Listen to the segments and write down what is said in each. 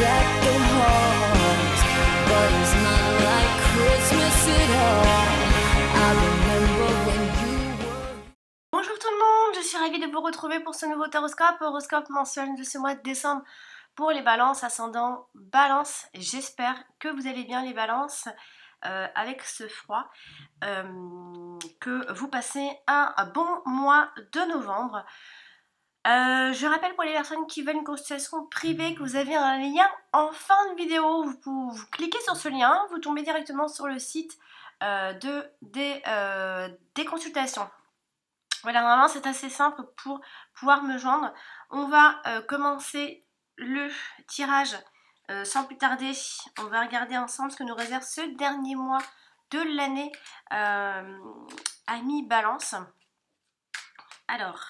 deck the halls, but it's not like Christmas at all. I remember when you were... Bonjour tout le monde, je suis ravie de vous retrouver pour ce nouveau horoscope mensuel de ce mois de décembre pour les balances, ascendant balance. J'espère que vous allez bien les balances avec ce froid, que vous passez un bon mois de novembre. Je rappelle pour les personnes qui veulent une consultation privée que vous avez un lien en fin de vidéo. Vous cliquez sur ce lien, vous tombez directement sur le site des consultations. Voilà, normalement c'est assez simple pour pouvoir me joindre. On va commencer le tirage sans plus tarder. On va regarder ensemble ce que nous réserve ce dernier mois de l'année Amis Balance. Alors,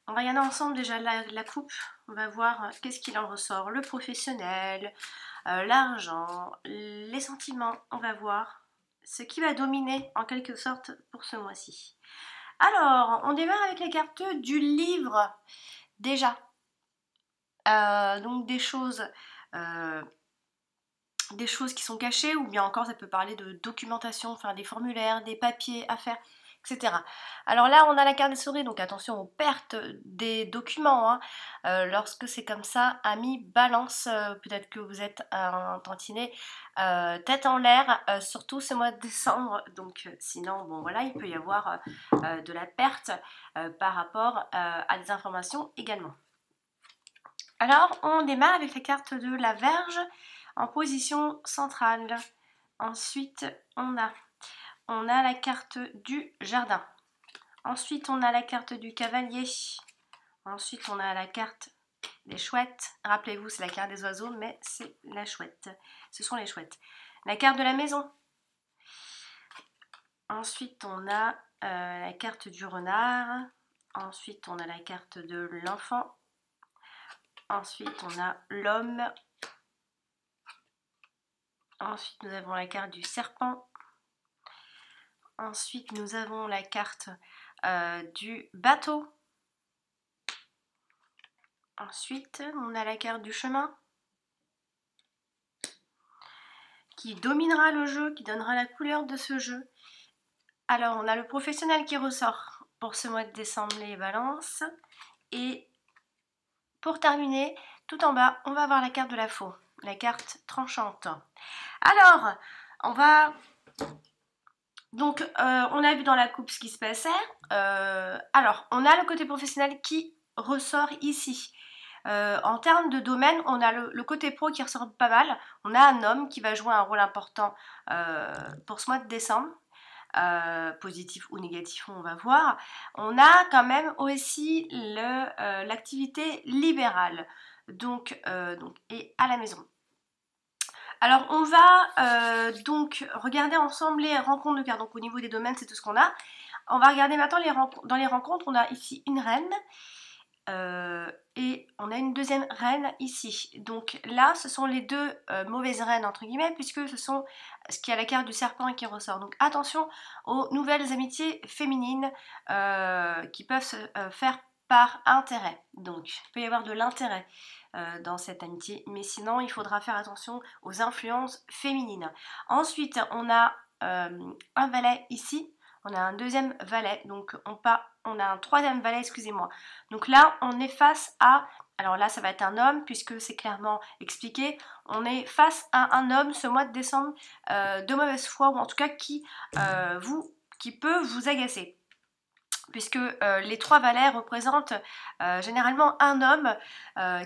on va regarder ensemble déjà la coupe. On va voir qu'est-ce qu'il en ressort. Le professionnel, l'argent, les sentiments. On va voir ce qui va dominer en quelque sorte pour ce mois-ci. Alors, on démarre avec la carte du livre, déjà. Donc des choses qui sont cachées, ou bien encore ça peut parler de documentation, enfin des formulaires, des papiers à faire, etc. Alors là, on a la carte des souris, donc attention aux pertes des documents, hein. Lorsque c'est comme ça, amis balance, peut-être que vous êtes un tantinet tête en l'air, surtout ce mois de décembre, donc sinon, bon voilà, il peut y avoir de la perte par rapport à des informations également. Alors, on démarre avec la carte de la Vierge en position centrale. Ensuite, on a la carte du jardin. Ensuite, on a la carte du cavalier. Ensuite, on a la carte des chouettes. Rappelez-vous, c'est la carte des oiseaux, mais c'est la chouette. Ce sont les chouettes. La carte de la maison. Ensuite, on a la carte du renard. Ensuite, on a la carte de l'enfant. Ensuite, on a l'homme. Ensuite, nous avons la carte du serpent. Ensuite, nous avons la carte du bateau. Ensuite, on a la carte du chemin qui dominera le jeu, qui donnera la couleur de ce jeu. Alors, on a le professionnel qui ressort pour ce mois de décembre, les balances. Et pour terminer, tout en bas, on va avoir la carte de la faux, la carte tranchante. Alors, on va... Donc, on a vu dans la coupe ce qui se passait. Alors, on a le côté professionnel qui ressort ici. En termes de domaine, on a le côté pro qui ressort pas mal. On a un homme qui va jouer un rôle important pour ce mois de décembre. Positif ou négatif, on va voir. On a quand même aussi l'activité libérale, donc, et à la maison. Alors on va donc regarder ensemble les rencontres de cartes. Donc au niveau des domaines, c'est tout ce qu'on a. On va regarder maintenant dans les rencontres. On a ici une reine et on a une deuxième reine ici. Donc là, ce sont les deux mauvaises reines entre guillemets, puisque ce sont ce qui a la carte du serpent qui ressort. Donc attention aux nouvelles amitiés féminines qui peuvent se faire par intérêt. Donc il peut y avoir de l'intérêt dans cette amitié, mais sinon il faudra faire attention aux influences féminines. Ensuite, on a un valet ici. On a un deuxième valet, donc on a un troisième valet, excusez-moi. Donc là, on est face à... Alors là, ça va être un homme, puisque c'est clairement expliqué. On est face à un homme ce mois de décembre de mauvaise foi, ou en tout cas qui peut vous agacer. Puisque les trois valets représentent généralement un homme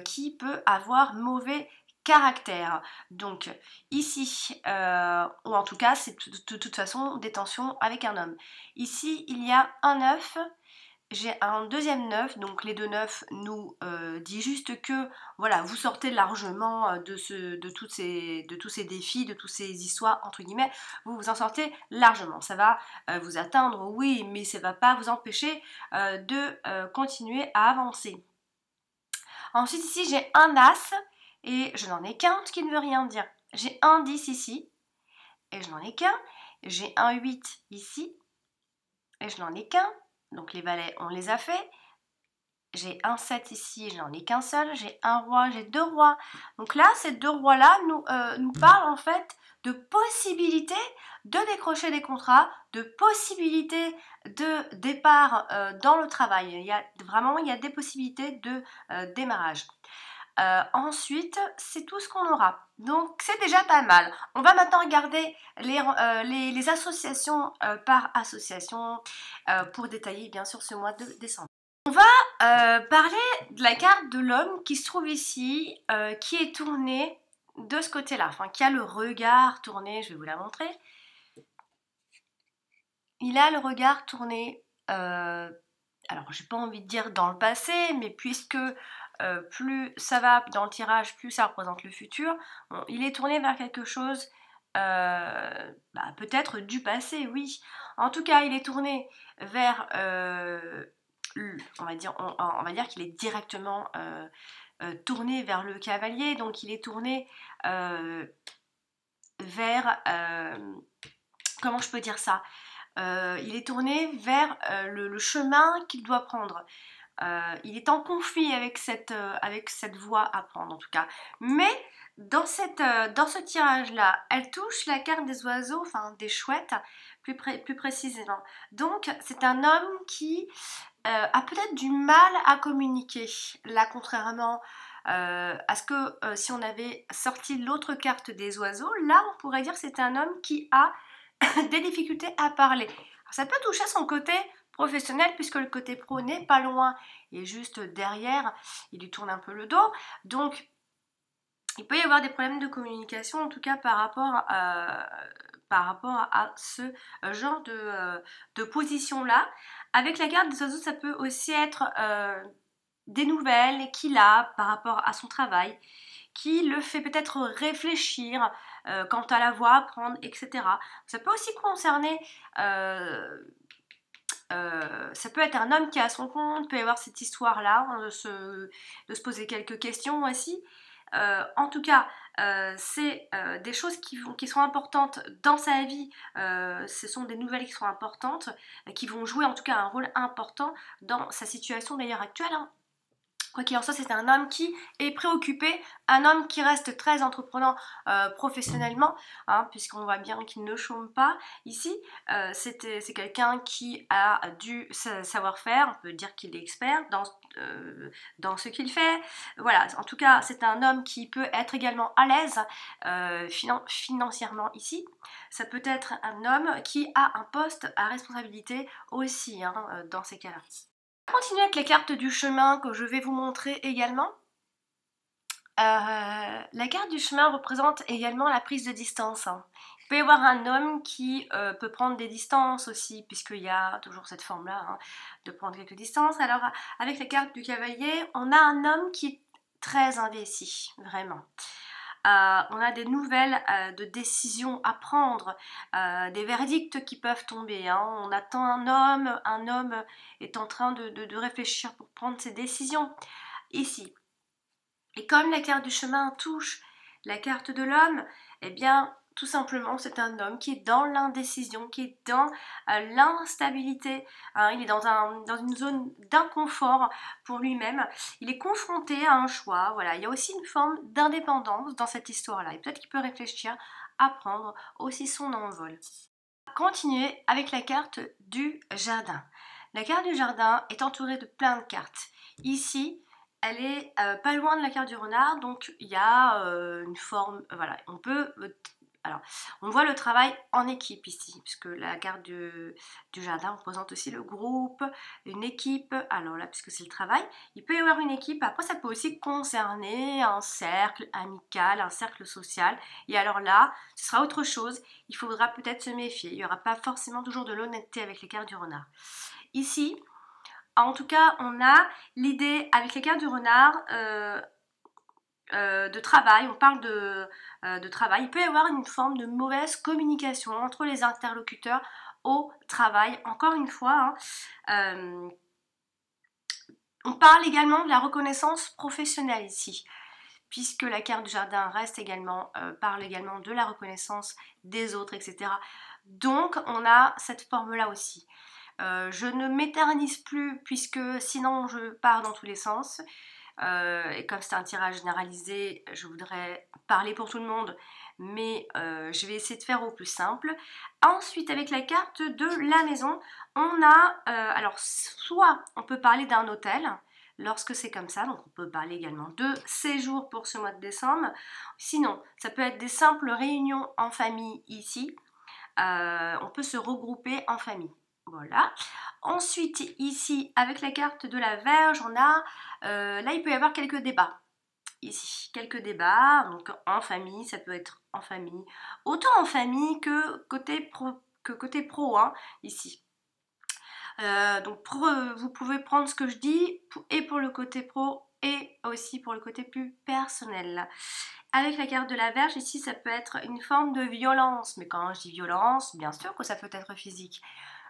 qui peut avoir mauvais caractère. Donc ici, ou en tout cas c'est de toute façon des tensions avec un homme. Ici il y a un 9, j'ai un deuxième 9, donc les deux 9 nous dit juste que voilà, vous sortez largement de tous ces défis, de toutes ces histoires entre guillemets, vous vous en sortez largement. Ça va vous atteindre, oui, mais ça ne va pas vous empêcher de continuer à avancer. Ensuite ici j'ai un As, et je n'en ai qu'un, ce qui ne veut rien dire. J'ai un 10 ici, et je n'en ai qu'un. J'ai un 8 ici, et je n'en ai qu'un. Donc les valets, on les a fait. j'ai un 7 ici, j'en ai qu'un seul, j'ai un roi, j'ai deux rois. Donc là, ces deux rois-là nous parlent en fait de possibilités de décrocher des contrats, de possibilités de départ dans le travail. Il y a des possibilités de démarrage. Ensuite, c'est tout ce qu'on aura. Donc, c'est déjà pas mal. On va maintenant regarder les associations par association pour détailler bien sûr ce mois de décembre. On va parler de la carte de l'homme qui se trouve ici, qui est tournée de ce côté-là, enfin qui a le regard tourné, je vais vous la montrer. Il a le regard tourné, alors j'ai pas envie de dire dans le passé, mais puisque plus ça va dans le tirage, plus ça représente le futur, bon, il est tourné vers quelque chose, peut-être du passé, oui. En tout cas, il est tourné vers, on va dire qu'il est directement tourné vers le cavalier, donc il est tourné vers, comment je peux dire ça, il est tourné vers le chemin qu'il doit prendre. Il est en conflit avec cette voie à prendre en tout cas. Mais dans ce tirage-là, elle touche la carte des oiseaux, enfin des chouettes plus précisément. Donc c'est un homme qui a peut-être du mal à communiquer. Là, contrairement à ce que si on avait sorti l'autre carte des oiseaux, là on pourrait dire que c'est un homme qui a des difficultés à parler. Alors, ça peut toucher son côté professionnel puisque le côté pro n'est pas loin et juste derrière, il lui tourne un peu le dos. Donc, il peut y avoir des problèmes de communication, en tout cas par rapport à ce genre de position-là. Avec la carte des oiseaux, ça peut aussi être des nouvelles qu'il a par rapport à son travail, qui le fait peut-être réfléchir quant à la voie à prendre, etc. Ça peut aussi concerner, ça peut être un homme qui est à son compte, peut y avoir cette histoire-là, de se poser quelques questions aussi. En tout cas, c'est des choses qui sont importantes dans sa vie, ce sont des nouvelles qui sont importantes, qui vont jouer en tout cas un rôle important dans sa situation d'ailleurs actuelle, hein. Quoi qu'il en soit, c'est un homme qui est préoccupé, un homme qui reste très entreprenant professionnellement, hein, puisqu'on voit bien qu'il ne chôme pas ici. C'est quelqu'un qui a du savoir-faire, on peut dire qu'il est expert dans ce qu'il fait. Voilà, en tout cas, c'est un homme qui peut être également à l'aise financièrement ici. Ça peut être un homme qui a un poste à responsabilité aussi, hein, dans ces cas-là. On va continuer avec les cartes du chemin que je vais vous montrer également. La carte du chemin représente également la prise de distance, hein. Il peut y avoir un homme qui peut prendre des distances aussi, puisqu'il y a toujours cette forme-là, hein, de prendre quelques distances. Alors, avec la carte du cavalier, on a un homme qui est très indécis, vraiment. On a des nouvelles de décisions à prendre, des verdicts qui peuvent tomber, hein. On attend un homme est en train de réfléchir pour prendre ses décisions ici. Et comme la carte du chemin touche la carte de l'homme, eh bien tout simplement c'est un homme qui est dans l'indécision, qui est dans l'instabilité, hein. Il est dans une zone d'inconfort pour lui-même, il est confronté à un choix, voilà. Il y a aussi une forme d'indépendance dans cette histoire-là, et peut-être qu'il peut réfléchir à prendre aussi son envol. Continuer avec la carte du jardin. La carte du jardin est entourée de plein de cartes. Ici, elle est pas loin de la carte du renard, donc il y a une forme, voilà, alors, on voit le travail en équipe ici, puisque la carte du jardin représente aussi le groupe, une équipe. Alors là, puisque c'est le travail, il peut y avoir une équipe. Après, ça peut aussi concerner un cercle amical, un cercle social. Et alors là, ce sera autre chose. Il faudra peut-être se méfier. Il n'y aura pas forcément toujours de l'honnêteté avec les cartes du renard. Ici, en tout cas, on a l'idée avec les cartes du renard de travail, on parle de travail. Il peut y avoir une forme de mauvaise communication entre les interlocuteurs au travail. Encore une fois, hein, on parle également de la reconnaissance professionnelle ici, puisque la carte du jardin parle également de la reconnaissance des autres, etc. Donc, on a cette forme-là aussi. Je ne m'éternise plus puisque sinon je pars dans tous les sens. Et comme c'est un tirage généralisé, je voudrais parler pour tout le monde, mais je vais essayer de faire au plus simple. Ensuite, avec la carte de la maison, on a, alors soit on peut parler d'un hôtel, lorsque c'est comme ça, donc on peut parler également de séjour pour ce mois de décembre. Sinon, ça peut être des simples réunions en famille ici. On peut se regrouper en famille. Voilà. Ensuite, ici, avec la carte de la Vierge, on a, là, il peut y avoir quelques débats. Ici, quelques débats, donc en famille, ça peut être en famille, autant en famille que côté pro, hein, ici. Donc, vous pouvez prendre ce que je dis, et pour le côté pro, et aussi pour le côté plus personnel. Avec la carte de la Vierge, ici, ça peut être une forme de violence. Mais quand je dis violence, bien sûr que ça peut être physique.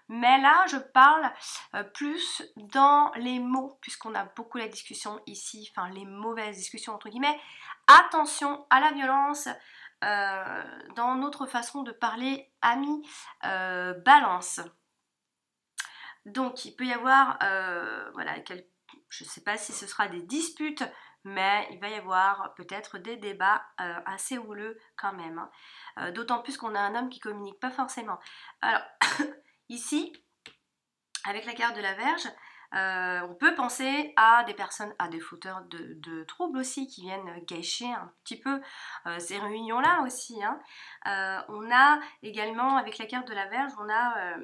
Mais là, je parle plus dans les mots, puisqu'on a beaucoup la discussion ici, enfin les mauvaises discussions entre guillemets. Attention à la violence dans notre façon de parler, amis, balance. Donc, il peut y avoir, voilà, je ne sais pas si ce sera des disputes, mais il va y avoir peut-être des débats assez houleux quand même. Hein. D'autant plus qu'on a un homme qui communique pas forcément. Alors, ici, avec la carte de la Vierge, on peut penser à des personnes, à des fauteurs de troubles aussi, qui viennent gâcher un petit peu ces réunions-là aussi. Hein. On a également, avec la carte de la Vierge, on a...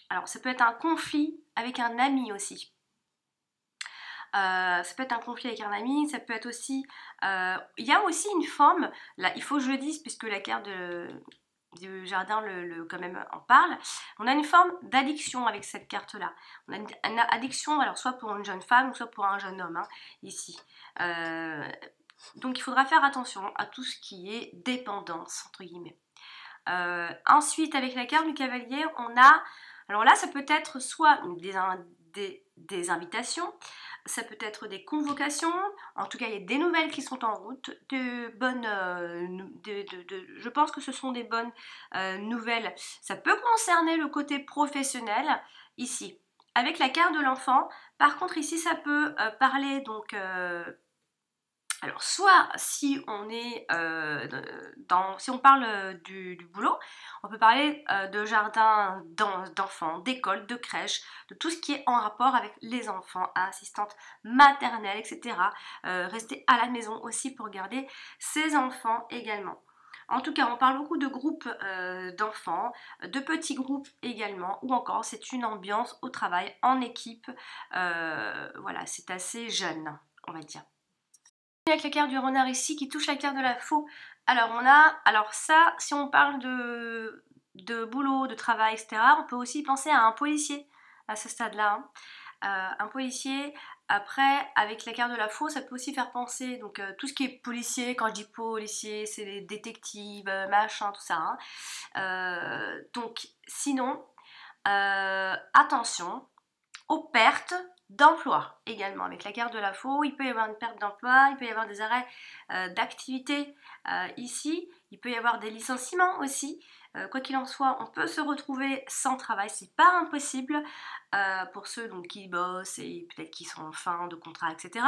alors, ça peut être un conflit avec un ami aussi. Ça peut être un conflit avec un ami, ça peut être aussi... il y a aussi une forme, là, il faut que je le dise, puisque la carte du jardin quand même en parle. On a une forme d'addiction avec cette carte-là. On a une addiction, alors soit pour une jeune femme, soit pour un jeune homme, hein, ici. Donc, il faudra faire attention à tout ce qui est dépendance, entre guillemets. Ensuite, avec la carte du cavalier, on a... Alors là, ça peut être soit des invitations, ça peut être des convocations, en tout cas il y a des nouvelles qui sont en route, de bonnes, je pense que ce sont des bonnes nouvelles. Ça peut concerner le côté professionnel ici. Avec la carte de l'enfant, par contre ici ça peut parler donc... alors, soit si on est si on parle du boulot, on peut parler de jardin d'enfants, d'école, de crèche, de tout ce qui est en rapport avec les enfants, assistantes maternelles, etc. Rester à la maison aussi pour garder ses enfants également. En tout cas, on parle beaucoup de groupes d'enfants, de petits groupes également, ou encore c'est une ambiance au travail, en équipe. Voilà, c'est assez jeune, on va dire. Avec la carte du renard ici qui touche la carte de la faux. Alors on a, alors ça, si on parle de boulot, de travail, etc., on peut aussi penser à un policier à ce stade-là. Hein. Un policier, après, avec la carte de la faux, ça peut aussi faire penser, donc tout ce qui est policier, quand je dis policier, c'est les détectives, machin, tout ça. Hein. Donc sinon, attention aux pertes d'emploi également. Avec la carte de la faux, il peut y avoir une perte d'emploi, il peut y avoir des arrêts d'activité ici, il peut y avoir des licenciements aussi. Quoi qu'il en soit, on peut se retrouver sans travail, c'est pas impossible pour ceux donc, qui bossent et peut-être qui sont en fin de contrat, etc.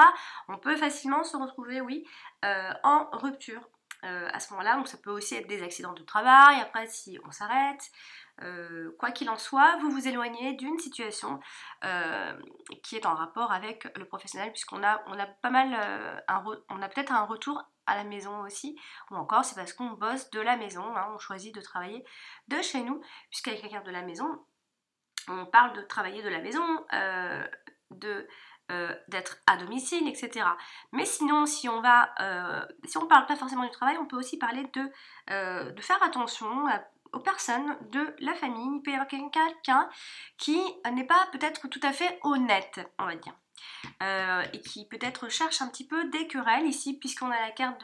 On peut facilement se retrouver, oui, en rupture. À ce moment-là, donc ça peut aussi être des accidents de travail, après si on s'arrête, quoi qu'il en soit, vous vous éloignez d'une situation qui est en rapport avec le professionnel, puisqu'on a pas mal, on a peut-être un retour à la maison aussi, ou encore c'est parce qu'on bosse de la maison, hein, on choisit de travailler de chez nous, puisqu'avec la carte de la maison, on parle de travailler de la maison, d'être à domicile, etc. Mais sinon, si on parle pas forcément du travail, on peut aussi parler de faire attention aux personnes de la famille. Il peut y avoir quelqu'un qui n'est pas peut-être tout à fait honnête, on va dire. Et qui peut-être cherche un petit peu des querelles ici, puisqu'on a la carte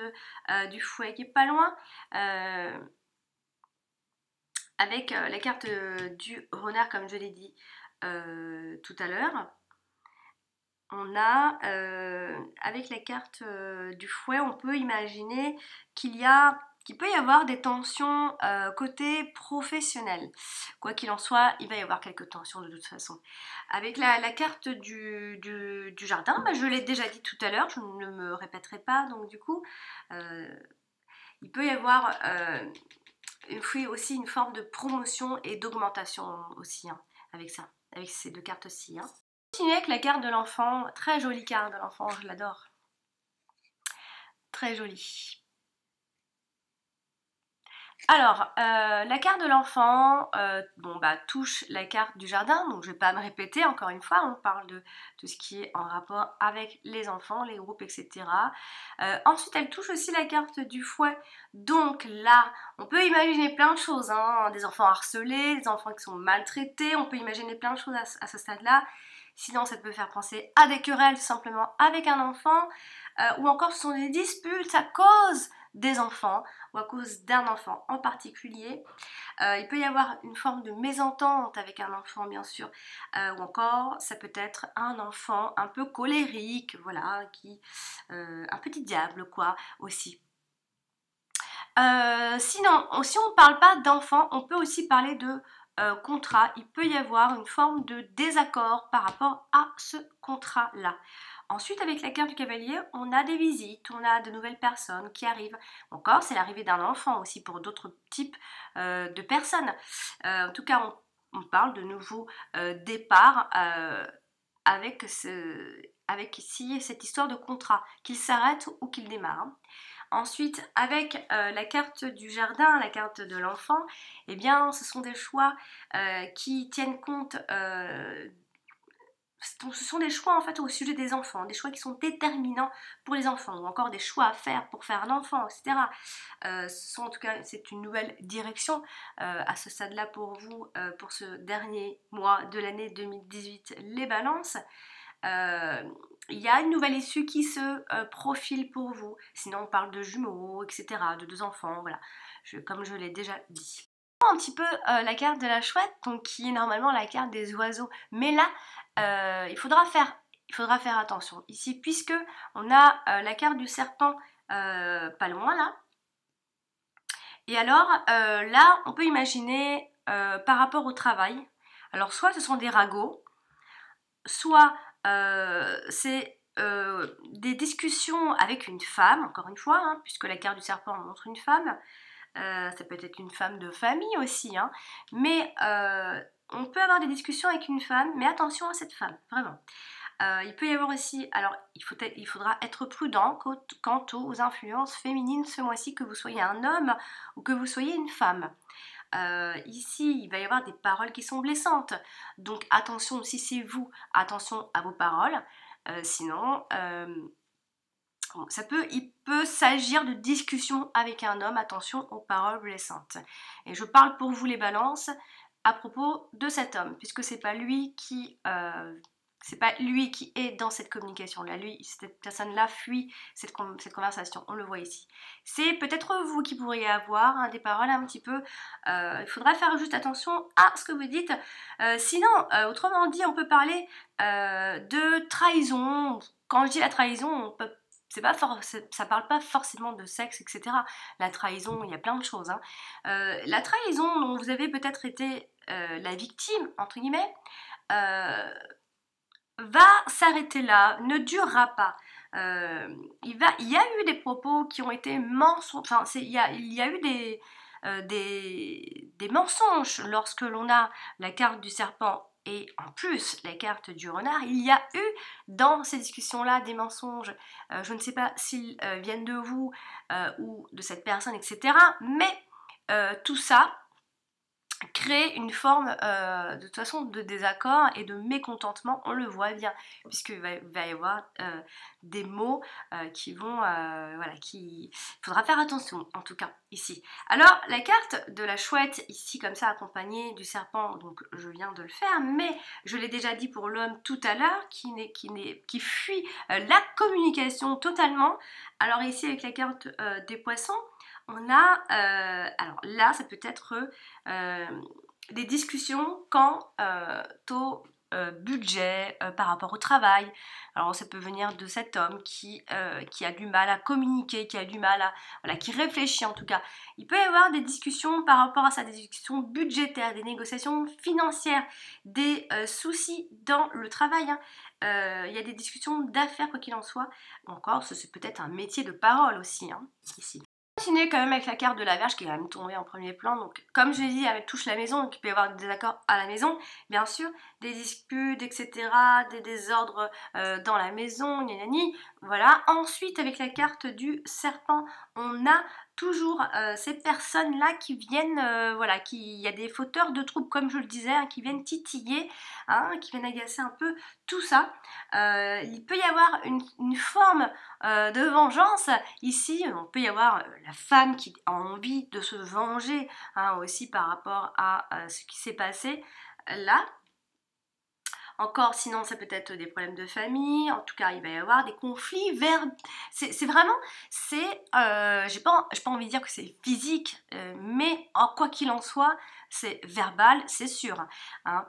du fouet qui est pas loin. Avec la carte du renard, comme je l'ai dit tout à l'heure. On a, avec la carte du fouet, on peut imaginer qu'il y a qu'il peut y avoir des tensions côté professionnel. Quoi qu'il en soit, il va y avoir quelques tensions de toute façon. Avec la carte du jardin, bah, je l'ai déjà dit tout à l'heure, je ne me répéterai pas, donc du coup, il peut y avoir aussi une forme de promotion et d'augmentation aussi, hein, avec ça, avec ces deux cartes-ci. Hein. Continuer avec la carte de l'enfant, très jolie carte de l'enfant, je l'adore. Très jolie. Alors, la carte de l'enfant touche la carte du jardin, donc je ne vais pas me répéter, encore une fois, on parle de tout ce qui est en rapport avec les enfants, les groupes, etc. Ensuite, elle touche aussi la carte du fouet, donc là, on peut imaginer plein de choses, hein, des enfants harcelés, des enfants qui sont maltraités, on peut imaginer plein de choses à ce stade-là. Sinon, ça peut faire penser à des querelles simplement avec un enfant, ou encore ce sont des disputes à cause des enfants ou à cause d'un enfant en particulier. Il peut y avoir une forme de mésentente avec un enfant bien sûr, ou encore ça peut être un enfant un peu colérique, voilà, un petit diable quoi aussi. Sinon, si on ne parle pas d'enfant, on peut aussi parler de contrat. Il peut y avoir une forme de désaccord par rapport à ce contrat-là. Ensuite, avec la carte du cavalier, on a des visites, on a de nouvelles personnes qui arrivent. Encore, c'est l'arrivée d'un enfant aussi pour d'autres types de personnes. En tout cas, on parle de nouveaux départs avec ici cette histoire de contrat, qu'il s'arrête ou qu'il démarre. Hein. Ensuite, avec la carte du jardin, la carte de l'enfant, eh bien, ce sont des choix qui tiennent compte ce sont des choix en fait au sujet des enfants, des choix qui sont déterminants pour les enfants, ou encore des choix à faire pour faire un enfant, etc. En tout cas, c'est une nouvelle direction à ce stade-là pour vous, pour ce dernier mois de l'année 2018, les balances. Il y a une nouvelle issue qui se profile pour vous. Sinon, on parle de jumeaux, etc., de deux enfants, voilà, comme je l'ai déjà dit. Un petit peu la carte de la chouette, donc qui est normalement la carte des oiseaux, mais là il faudra faire attention ici puisque on a la carte du serpent pas loin là, et alors là on peut imaginer par rapport au travail, alors soit ce sont des ragots, soit c'est des discussions avec une femme, encore une fois, hein, puisque la carte du serpent montre une femme. Ça peut être une femme de famille aussi, hein, mais on peut avoir des discussions avec une femme, mais attention à cette femme, vraiment. Il peut y avoir aussi, alors il faudra être prudent quant aux influences féminines ce mois-ci, que vous soyez un homme ou que vous soyez une femme. Ici, il va y avoir des paroles qui sont blessantes, donc attention, si c'est vous, attention à vos paroles, sinon... il peut s'agir de discussions avec un homme, attention aux paroles blessantes. Et je parle pour vous les balances à propos de cet homme, puisque c'est pas lui qui est dans cette communication-là. Cette personne-là fuit cette conversation, on le voit ici. C'est peut-être vous qui pourriez avoir des paroles un petit peu... il faudra faire juste attention à ce que vous dites. Sinon, autrement dit, on peut parler de trahison. Quand je dis la trahison, ça parle pas forcément de sexe, etc. La trahison, il y a plein de choses. Hein. La trahison dont vous avez peut-être été la victime, entre guillemets, va s'arrêter là, ne durera pas. Il y a eu des propos qui ont été mensonges, enfin, il y a eu des mensonges lorsque l'on a la carte du serpent et en plus la carte du renard. Il y a eu dans ces discussions-là des mensonges, je ne sais pas s'ils viennent de vous ou de cette personne, etc. Mais tout ça crée une forme de toute façon de désaccord et de mécontentement, on le voit bien, puisqu'il va y avoir des mots qui vont, il faudra faire attention en tout cas ici. Alors la carte de la chouette ici comme ça accompagnée du serpent, donc je viens de le faire, mais je l'ai déjà dit pour l'homme tout à l'heure qui fuit la communication totalement. Alors ici avec la carte des poissons, on a, alors là, ça peut être des discussions quant budget par rapport au travail. Alors ça peut venir de cet homme qui a du mal à communiquer, qui a du mal à... Voilà, qui réfléchit en tout cas. Il peut y avoir des discussions par rapport à ça, des discussions budgétaires, des négociations financières, des soucis dans le travail. Hein. Il y a des discussions d'affaires quoi qu'il en soit. Encore, c'est peut-être un métier de parole aussi, hein, ici. Continuer quand même avec la carte de la Vierge qui est quand même tombée en premier plan. Donc, comme je l'ai dit, elle touche la maison, donc il peut y avoir des désaccords à la maison, bien sûr, des disputes, etc., des désordres dans la maison, gna. Voilà. Ensuite, avec la carte du serpent, on a toujours ces personnes-là qui viennent, voilà, il y a des fauteurs de troubles, comme je le disais, hein, qui viennent titiller, hein, qui viennent agacer un peu tout ça. Il peut y avoir une forme de vengeance. Ici, on peut y avoir la femme qui a envie de se venger, hein, aussi par rapport à ce qui s'est passé là. Encore, sinon, ça peut être des problèmes de famille. En tout cas, il va y avoir des conflits c'est vraiment, j'ai pas envie de dire que c'est physique, mais quoi qu'il en soit, c'est verbal, c'est sûr, hein,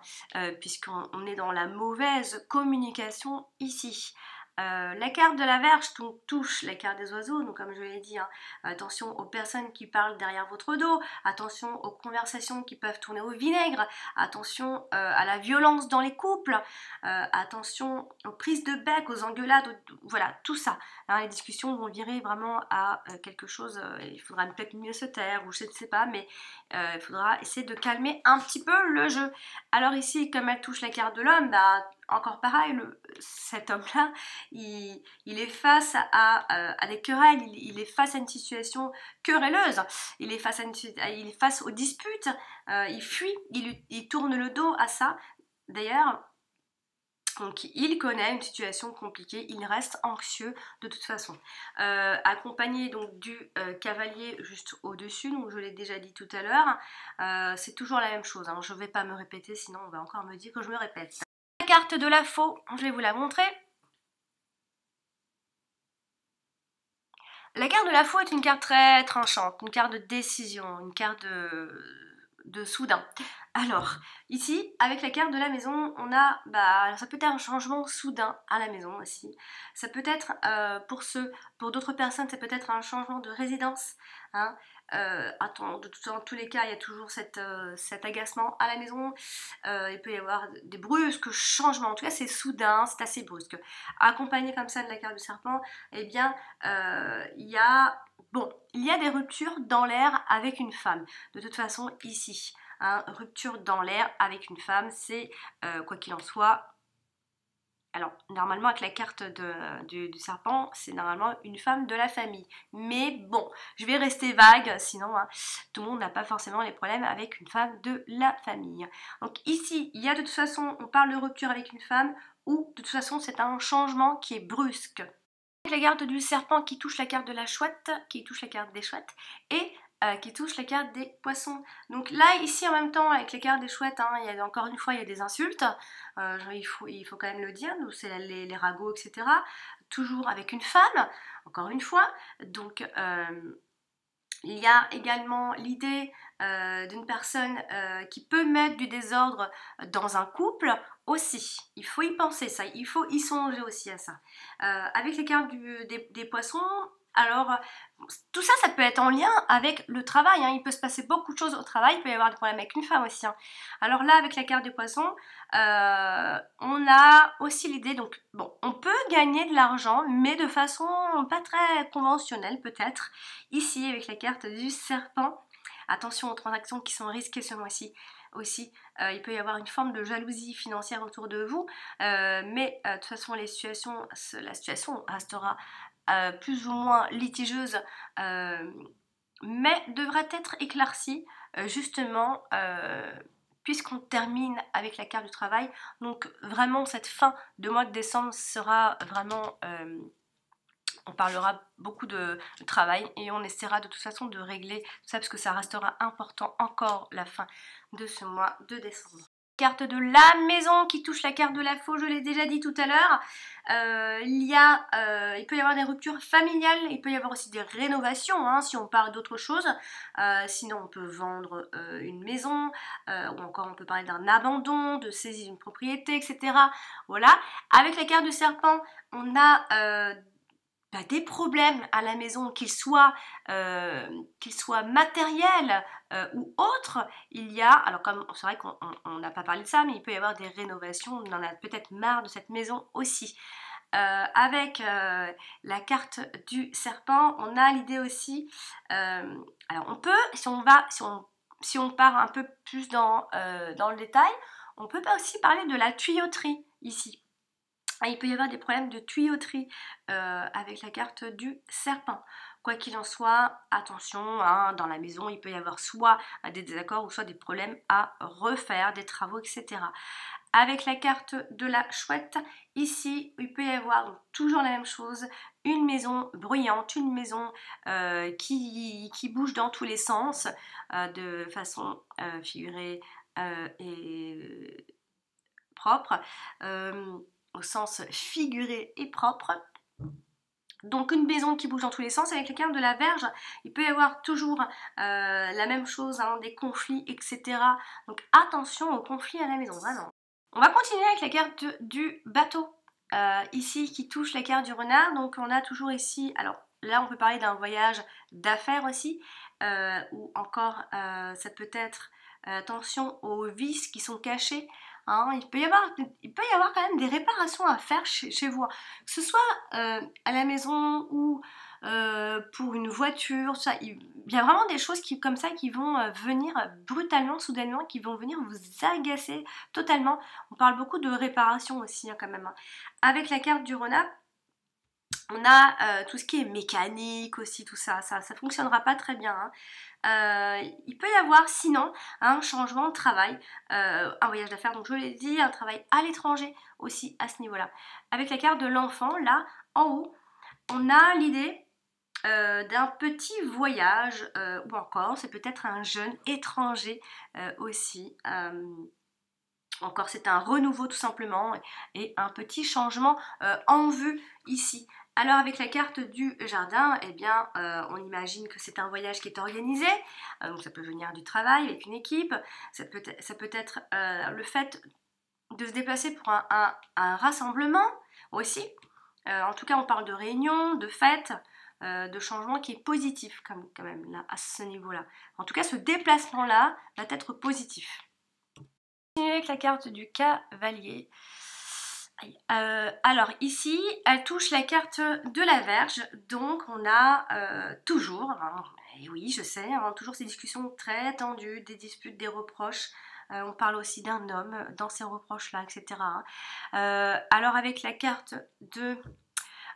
puisqu'on est dans la mauvaise communication ici. La carte de la Vierge donc, touche la carte des oiseaux, donc comme je l'ai dit, hein, attention aux personnes qui parlent derrière votre dos, attention aux conversations qui peuvent tourner au vinaigre, attention à la violence dans les couples, attention aux prises de bec, aux engueulades, voilà, tout ça. Hein, les discussions vont virer vraiment à quelque chose, il faudra peut-être mieux se taire, ou je ne sais pas, mais il faudra essayer de calmer un petit peu le jeu. Alors ici, comme elle touche la carte de l'homme, bah, encore pareil, cet homme-là, il est face à des querelles, il est face à une situation querelleuse, il est face aux disputes, il fuit, il tourne le dos à ça. D'ailleurs, donc il connaît une situation compliquée, il reste anxieux de toute façon. Accompagné donc du cavalier juste au-dessus, donc je l'ai déjà dit tout à l'heure, c'est toujours la même chose, hein, je ne vais pas me répéter, sinon on va encore me dire que je me répète. La carte de la faux, je vais vous la montrer. La carte de la faux est une carte très tranchante, une carte de décision, une carte de soudain. Alors, ici, avec la carte de la maison, on a, ça peut être un changement soudain à la maison aussi. Ça peut être, pour d'autres personnes, ça peut être un changement de résidence. Hein. Dans tous les cas, il y a toujours cet agacement à la maison. Il peut y avoir des brusques changements. En tout cas, c'est soudain, c'est assez brusque. Accompagné comme ça de la carte du serpent, eh bien, il y a des ruptures dans l'air avec une femme. De toute façon, ici, hein, rupture dans l'air avec une femme, c'est, quoi qu'il en soit, alors normalement avec la carte du serpent, c'est normalement une femme de la famille. Mais bon, je vais rester vague, sinon hein, tout le monde n'a pas forcément les problèmes avec une femme de la famille. Donc ici, il y a de toute façon, on parle de rupture avec une femme, ou de toute façon c'est un changement qui est brusque. La carte du serpent qui touche la carte de la chouette, qui touche la carte des chouettes, et qui touche la carte des poissons. Donc là, ici en même temps, avec les cartes des chouettes, hein, encore une fois, il y a des insultes, il faut quand même le dire, c'est les ragots, etc. Toujours avec une femme, encore une fois. Donc il y a également l'idée d'une personne qui peut mettre du désordre dans un couple aussi. Il faut y penser, ça, il faut y songer aussi à ça. Avec les cartes des poissons, alors tout ça, ça peut être en lien avec le travail. Hein. Il peut se passer beaucoup de choses au travail, il peut y avoir des problèmes avec une femme aussi. Hein. Alors là, avec la carte des poissons, on a aussi l'idée, donc bon, on peut gagner de l'argent, mais de façon pas très conventionnelle peut-être. Ici, avec la carte du serpent, attention aux transactions qui sont risquées ce mois-ci aussi. Il peut y avoir une forme de jalousie financière autour de vous, mais de toute façon, la situation restera plus ou moins litigieuse, mais devrait être éclaircie justement puisqu'on termine avec la carte du travail. Donc vraiment cette fin de mois de décembre sera vraiment on parlera beaucoup de travail et on essaiera de toute façon de régler tout ça parce que ça restera important encore la fin de ce mois de décembre. carte de la maison qui touche la carte de la faux, je l'ai déjà dit tout à l'heure. Il peut y avoir des ruptures familiales, il peut y avoir aussi des rénovations, hein, si on parle d'autre chose. Sinon on peut vendre une maison, ou encore on peut parler d'un abandon, de saisie d'une propriété, etc. Voilà. Avec la carte du serpent, on a des problèmes à la maison, qu'ils soient matériels ou autres. Il y a, alors comme c'est vrai qu'on n'a pas parlé de ça, mais il peut y avoir des rénovations, on en a peut-être marre de cette maison aussi. Avec la carte du serpent, on a l'idée aussi, alors on peut, si on part un peu plus dans le détail, on peut aussi parler de la tuyauterie ici. Il peut y avoir des problèmes de tuyauterie avec la carte du serpent. Quoi qu'il en soit, attention, hein, dans la maison, il peut y avoir soit des désaccords ou soit des problèmes à refaire, des travaux, etc. Avec la carte de la chouette, ici, il peut y avoir donc, toujours la même chose, une maison bruyante, une maison qui bouge dans tous les sens, de façon figurée et propre. Au sens figuré et propre. Donc une maison qui bouge dans tous les sens. Avec les cartes de la Vierge, il peut y avoir toujours la même chose, hein, des conflits, etc. Donc attention aux conflits à la maison, vraiment. On va continuer avec la carte du bateau, ici qui touche la carte du renard. Donc on a toujours ici, alors là on peut parler d'un voyage d'affaires aussi, ou encore ça peut être attention aux vices qui sont cachés. Hein, il peut y avoir quand même des réparations à faire chez vous, que ce soit à la maison ou pour une voiture, ça, il y a vraiment des choses comme ça qui vont venir brutalement, soudainement, qui vont venir vous agacer totalement. On parle beaucoup de réparation aussi, hein, quand même. Hein. Avec la carte du renard, on a tout ce qui est mécanique aussi, tout ça, ça fonctionnera pas très bien. Hein. Il peut y avoir sinon un changement de travail, un voyage d'affaires, donc je l'ai dit, un travail à l'étranger aussi à ce niveau-là. Avec la carte de l'enfant, là, en haut, on a l'idée d'un petit voyage, ou encore, c'est peut-être un jeune étranger aussi. Encore, c'est un renouveau tout simplement et un petit changement en vue ici. Alors avec la carte du jardin, eh bien, on imagine que c'est un voyage qui est organisé, donc ça peut venir du travail avec une équipe, ça peut être le fait de se déplacer pour un rassemblement aussi. En tout cas, on parle de réunion, de fête, de changement qui est positif quand même là, à ce niveau-là. En tout cas, ce déplacement-là va être positif. Avec la carte du cavalier. Alors ici, elle touche la carte de la Vierge, donc on a toujours, hein, et oui je sais, hein, toujours ces discussions très tendues, des disputes, des reproches. On parle aussi d'un homme dans ces reproches-là, etc. Alors avec la carte de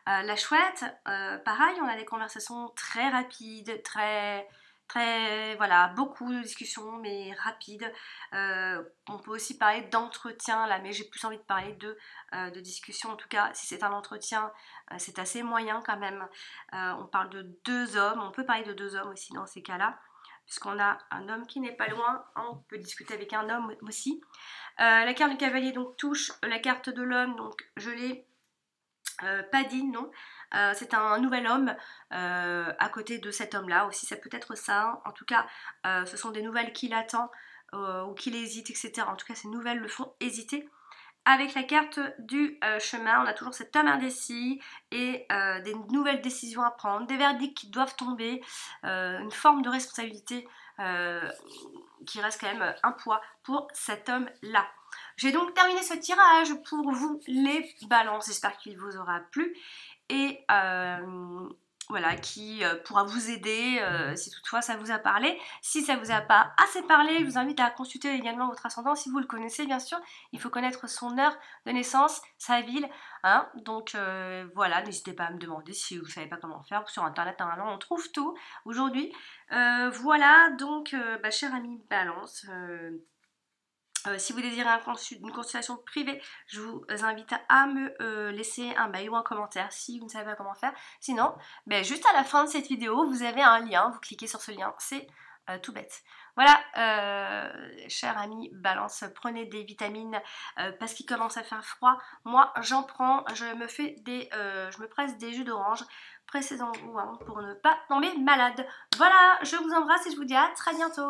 la chouette, pareil, on a des conversations très rapides, très, voilà, beaucoup de discussions, mais rapides. On peut aussi parler d'entretien, là, mais j'ai plus envie de parler de discussion. En tout cas, si c'est un entretien, c'est assez moyen quand même. On parle de deux hommes, on peut parler de deux hommes aussi dans ces cas-là, puisqu'on a un homme qui n'est pas loin, hein, on peut discuter avec un homme aussi. La carte du cavalier donc touche la carte de l'homme, donc je l'ai pas dit, non. C'est un nouvel homme à côté de cet homme-là aussi, ça peut être ça. Hein. En tout cas, ce sont des nouvelles qui l'attendent ou qui hésite, etc. En tout cas, ces nouvelles le font hésiter. Avec la carte du chemin, on a toujours cet homme indécis et des nouvelles décisions à prendre, des verdicts qui doivent tomber, une forme de responsabilité qui reste quand même un poids pour cet homme-là. J'ai donc terminé ce tirage pour vous les balances, j'espère qu'il vous aura plu et voilà, qui pourra vous aider si toutefois ça vous a parlé. Si ça vous a pas assez parlé, je vous invite à consulter également votre ascendant si vous le connaissez bien sûr. Il faut connaître son heure de naissance, sa ville, hein. Donc voilà, n'hésitez pas à me demander si vous ne savez pas comment faire. Sur internet, normalement, on trouve tout aujourd'hui. Voilà, donc cher ami Balance, si vous désirez une consultation privée, je vous invite à me laisser un mail ou un commentaire si vous ne savez pas comment faire. Sinon, juste à la fin de cette vidéo, vous avez un lien, vous cliquez sur ce lien, c'est tout bête. Voilà, cher ami Balance, prenez des vitamines parce qu'il commence à faire froid. Moi, j'en prends, je me presse des jus d'orange. Pressez-en vous hein, pour ne pas tomber malade. Voilà, je vous embrasse et je vous dis à très bientôt.